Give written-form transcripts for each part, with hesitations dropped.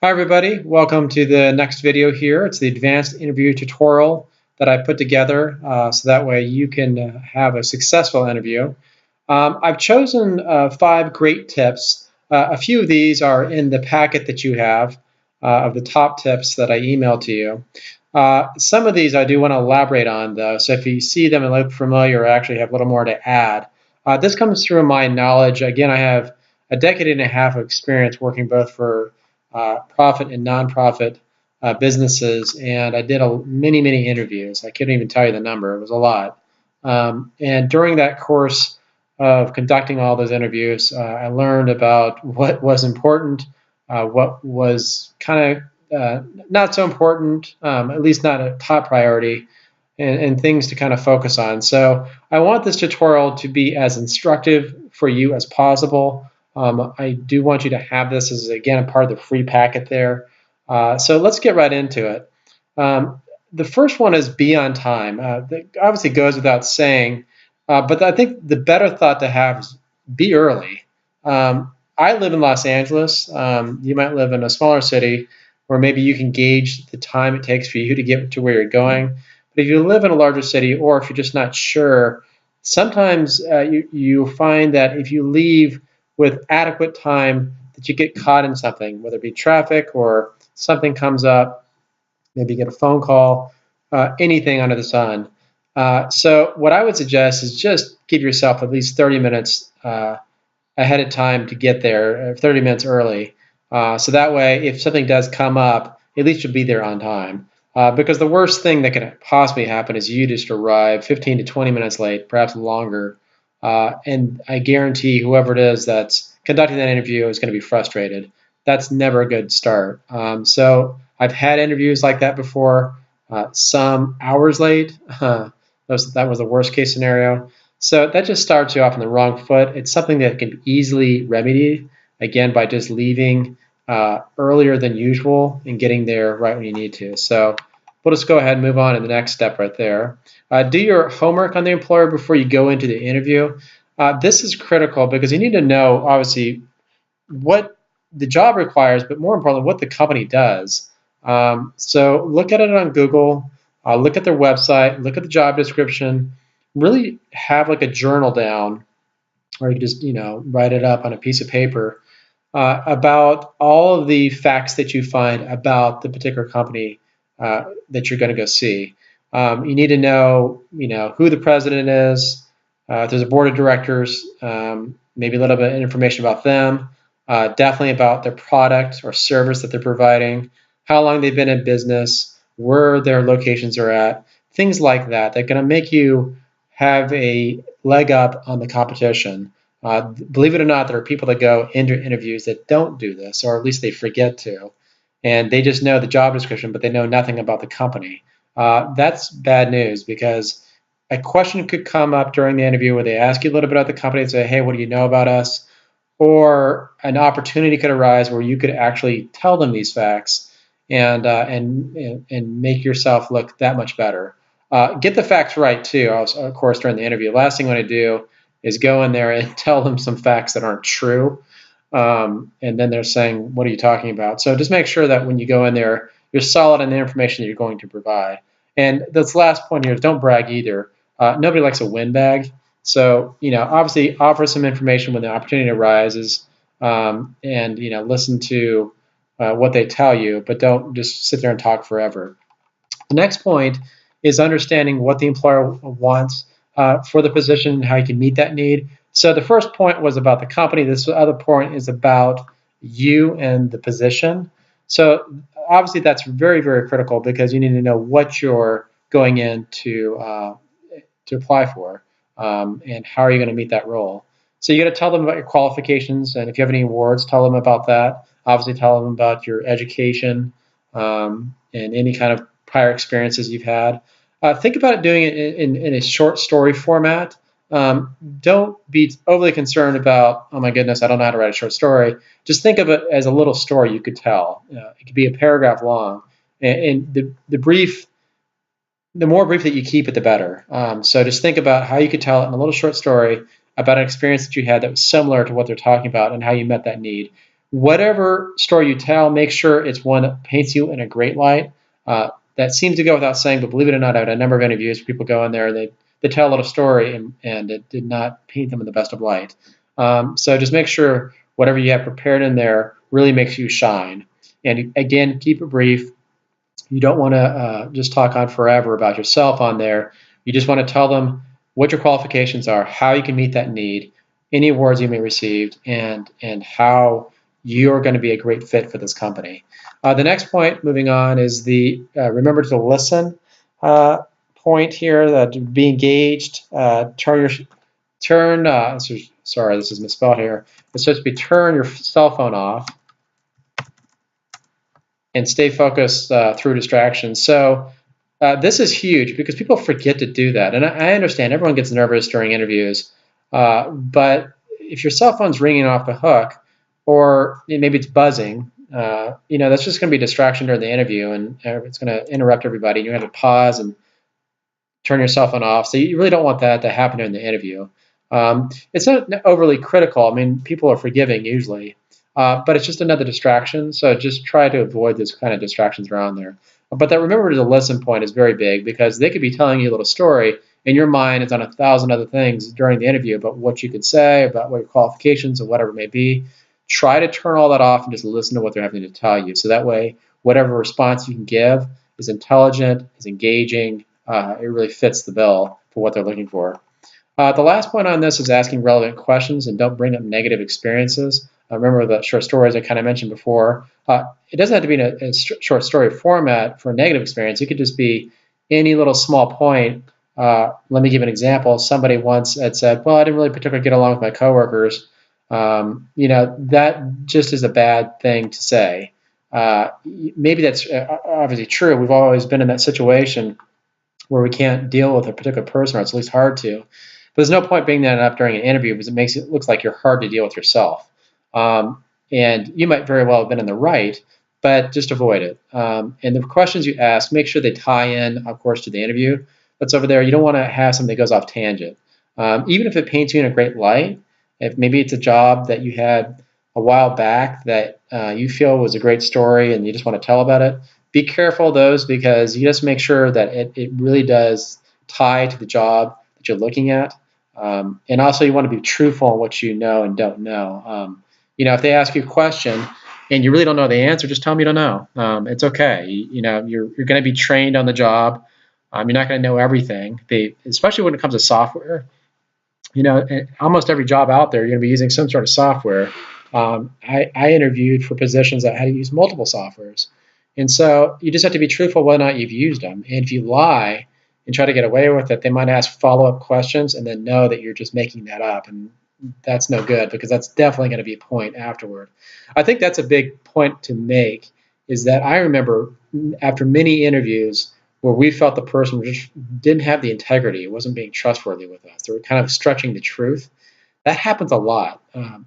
Hi everybody, welcome to the next video here. It's the advanced interview tutorial that I put together so that way you can have a successful interview. I've chosen 5 great tips. A few of these are in the packet that you have of the top tips that I emailed to you. Some of these I do want to elaborate on though, so if you see them and look familiar or actually have a little more to add. This comes through my knowledge. Again, I have a decade and a half of experience working both for profit and nonprofit businesses, and I did many interviews. I couldn't even tell you the number; it was a lot. And during that course of conducting all those interviews, I learned about what was important, what was kind of not so important, at least not a top priority, and things to kind of focus on. So I want this tutorial to be as instructive for you as possible. I do want you to have this as, again, a part of the free packet there. So let's get right into it. The first one is be on time. That obviously goes without saying, but I think the better thought to have is be early. I live in Los Angeles. You might live in a smaller city where maybe you can gauge the time it takes for you to get to where you're going. But if you live in a larger city, or if you're just not sure, sometimes you find that if you leave with adequate time, that you get caught in something, whether it be traffic or something comes up, maybe you get a phone call, anything under the sun. So what I would suggest is just give yourself at least 30 minutes ahead of time to get there, 30 minutes early. So that way, if something does come up, at least you'll be there on time. Because the worst thing that could possibly happen is you just arrive 15 to 20 minutes late, perhaps longer. And I guarantee whoever it is that's conducting that interview is going to be frustrated. That's never a good start. So I've had interviews like that before, some hours late. That was the worst case scenario. So that just starts you off on the wrong foot. It's something that can be easily remedied, again, by just leaving earlier than usual and getting there right when you need to. So we'll just go ahead and move on to the next step right there. Do your homework on the employer before you go into the interview. This is critical because you need to know, obviously, what the job requires, but more importantly, what the company does. So look at it on Google, look at their website, look at the job description, really have like a journal down, or you can just write it up on a piece of paper about all of the facts that you find about the particular company that you're going to go see. You need to know, who the president is, if there's a board of directors, maybe a little bit of information about them, definitely about their product or service that they're providing, how long they've been in business, where their locations are at, things like that. They're going to make you have a leg up on the competition. Believe it or not, there are people that go into interviews that don't do this, or at least they forget to, and they just know the job description, but they know nothing about the company. That's bad news because a question could come up during the interview where they ask you a little bit about the company and say, hey, what do you know about us? Or an opportunity could arise where you could actually tell them these facts and make yourself look that much better. Get the facts right too, of course, during the interview. Last thing you want to do is go in there and tell them some facts that aren't true. And then they're saying, what are you talking about? So just make sure that when you go in there, you're solid in the information that you're going to provide. And this last point here is don't brag either. Nobody likes a windbag. So, obviously offer some information when the opportunity arises, and, listen to what they tell you, but don't just sit there and talk forever. The next point is understanding what the employer wants for the position and how you can meet that need. So the first point was about the company. This other point is about you and the position. So obviously that's very, very critical because you need to know what you're going in to apply for, and how are you going to meet that role. So you got to tell them about your qualifications, and if you have any awards, tell them about that. Obviously, tell them about your education, and any kind of prior experiences you've had. Think about doing it in a short story format. Don't be overly concerned about, oh my goodness, I don't know how to write a short story. Just think of it as a little story you could tell. It could be a paragraph long, and the more brief that you keep it, the better. So just think about how you could tell it in a little short story about an experience that you had that was similar to what they're talking about and how you met that need. whatever story you tell, make sure it's one that paints you in a great light. That seems to go without saying, but believe it or not, I had a number of interviews where people go in there and they tell a little story and it did not paint them in the best of light. So just make sure whatever you have prepared in there really makes you shine. And again, keep it brief. You don't want to just talk on forever about yourself on there. You just want to tell them what your qualifications are, how you can meet that need, any awards you may receive, and how you're going to be a great fit for this company. The next point, moving on, is the remember to listen point here. That be engaged. Sorry, this is misspelled here. It's supposed to be turn your cell phone off and stay focused through distractions. So this is huge because people forget to do that. And I understand everyone gets nervous during interviews, but if your cell phone's ringing off the hook, or maybe it's buzzing, that's just going to be a distraction during the interview, and it's going to interrupt everybody. And you have to pause and turn your cell phone off. So you really don't want that to happen during the interview. It's not overly critical. I mean, people are forgiving usually, but it's just another distraction. So just try to avoid this kind of distractions around there. But that remember to listen point is very big because they could be telling you a little story and your mind is on 1,000 other things during the interview about what you could say, about what your qualifications or whatever it may be. Try to turn all that off and just listen to what they're having to tell you. So that way, whatever response you can give is intelligent, is engaging, it really fits the bill for what they're looking for. The last point on this is asking relevant questions and don't bring up negative experiences. Remember the short stories I kind of mentioned before. It doesn't have to be in a short story format for a negative experience. It could just be any little small point. Let me give an example. Somebody once had said, well, I didn't really particularly get along with my coworkers. That just is a bad thing to say. Maybe that's obviously true. We've always been in that situation where we can't deal with a particular person, or it's at least hard to. But there's no point bringing that up during an interview because it looks like you're hard to deal with yourself. And you might very well have been in the right, but just avoid it. And the questions you ask, make sure they tie in, of course, to the interview that's over there. You don't want to have something that goes off tangent. Even if it paints you in a great light, if maybe it's a job that you had a while back that you feel was a great story and you just want to tell about it, be careful of those because you just make sure that it really does tie to the job that you're looking at. And also you want to be truthful on what you know and don't know. If they ask you a question and you really don't know the answer, just tell them you don't know. It's okay. You're going to be trained on the job. You're not going to know everything. Especially when it comes to software. Almost every job out there, you're going to be using some sort of software. I interviewed for positions that had to use multiple softwares. And so you just have to be truthful whether or not you've used them. And if you lie and try to get away with it, they might ask follow-up questions and then know that you're just making that up. And that's no good because that's definitely going to be a point afterward. I think that's a big point to make is that I remember after many interviews where we felt the person just didn't have the integrity, it wasn't being trustworthy with us. They were kind of stretching the truth. That happens a lot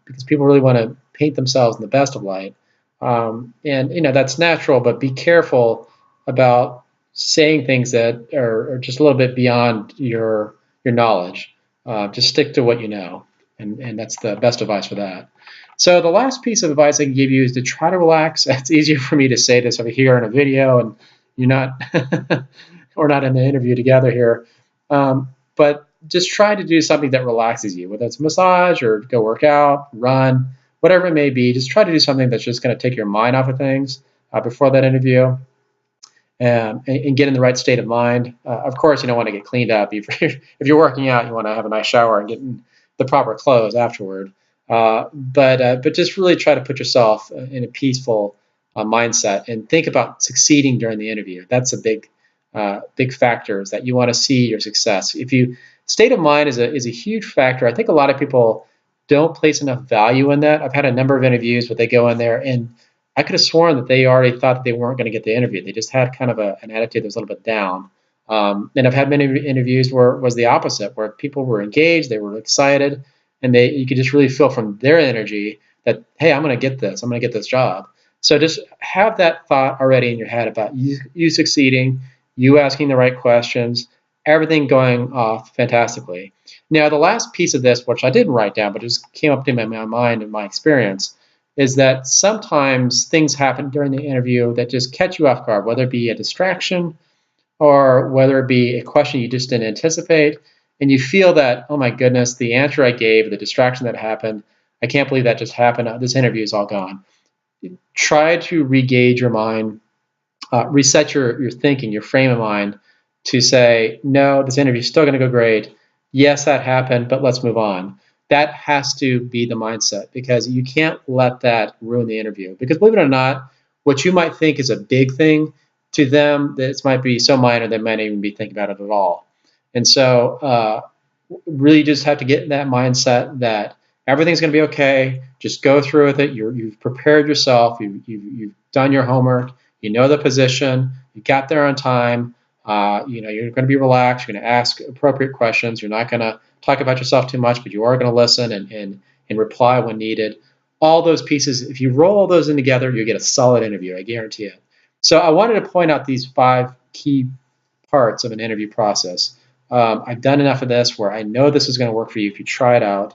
because people really want to paint themselves in the best of light. And that's natural, but be careful about saying things that are just a little bit beyond your knowledge. Just stick to what you know, and that's the best advice for that. So the last piece of advice I can give you is to try to relax. It's easier for me to say this over here in a video, and you're not we're not in the interview together here. But just try to do something that relaxes you, whether it's a massage or go work out, run, whatever it may be. Just try to do something that's just going to take your mind off of things before that interview and get in the right state of mind. Of course, you don't want to get cleaned up. If you're working out, you want to have a nice shower and get in the proper clothes afterward. But just really try to put yourself in a peaceful mindset and think about succeeding during the interview. That's a big factor, is that you want to see your success. State of mind is a huge factor. I think a lot of people don't place enough value in that. I've had a number of interviews where they go in there and I could have sworn that they already thought that they weren't going to get the interview. They just had kind of an attitude that was a little bit down. And I've had many interviews where it was the opposite, where people were engaged, they were excited, and you could just really feel from their energy that, hey, I'm going to get this. I'm going to get this job. So just have that thought already in your head about you succeeding, you asking the right questions, everything going off fantastically. Now, the last piece of this, which I didn't write down, but just came up to my mind and my experience, is that sometimes things happen during the interview that just catch you off guard, whether it be a distraction or whether it be a question you just didn't anticipate, and you feel that, oh my goodness, the answer I gave, the distraction that happened, I can't believe that just happened. This interview is all gone. Try to re-gauge your mind, reset your thinking, your frame of mind to say, no, this interview is still going to go great. Yes, that happened, but let's move on. That has to be the mindset, because you can't let that ruin the interview. Because believe it or not, what you might think is a big thing, to them, this might be so minor they might not even be thinking about it at all. And so really just have to get in that mindset that everything's going to be okay. Just go through with it. You've prepared yourself. You've done your homework. You know the position. You got there on time. You're going to be relaxed. You're going to ask appropriate questions. You're not going to talk about yourself too much, but you are going to listen and reply when needed. All those pieces, if you roll all those in together, you get a solid interview. I guarantee it. So I wanted to point out these 5 key parts of an interview process. I've done enough of this where I know this is going to work for you if you try it out.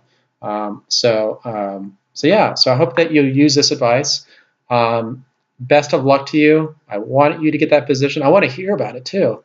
So I hope that you'll use this advice. Best of luck to you. I want you to get that position. I want to hear about it too.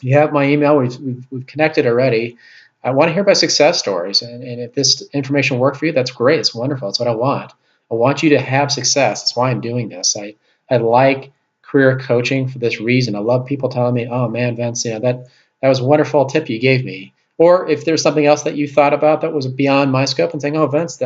You have my email. We've connected already. I want to hear about success stories. And if this information worked for you, that's great. It's wonderful. That's what I want. I want you to have success. That's why I'm doing this. I like career coaching for this reason. I love people telling me, oh man, Vince, that was a wonderful tip you gave me. Or if there's something else that you thought about that was beyond my scope, and saying, oh, Vince,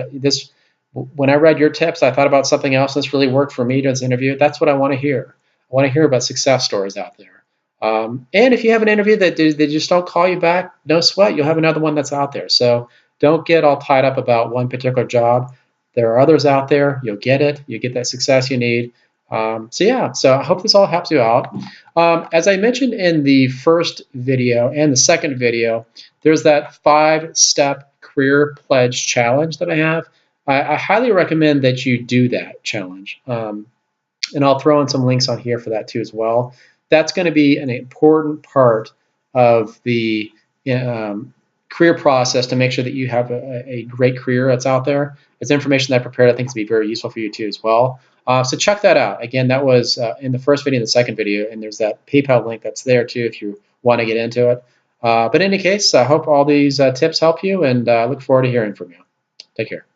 when I read your tips, I thought about something else that's really worked for me during this interview. That's what I want to hear. I want to hear about success stories out there. And if you have an interview that they just don't call you back, no sweat. You'll have another one that's out there. So don't get all tied up about one particular job. There are others out there. You'll get it. You get that success you need. So I hope this all helps you out. As I mentioned in the first video and the second video, there's that 5-step career pledge challenge that I have. I highly recommend that you do that challenge. And I'll throw in some links on here for that too as well. That's going to be an important part of the career process to make sure that you have a great career that's out there. It's information that I prepared, I think, to be very useful for you too as well. So check that out. Again, that was in the first video and the second video, and there's that PayPal link that's there too if you want to get into it. But in any case, I hope all these tips help you, and look forward to hearing from you. Take care.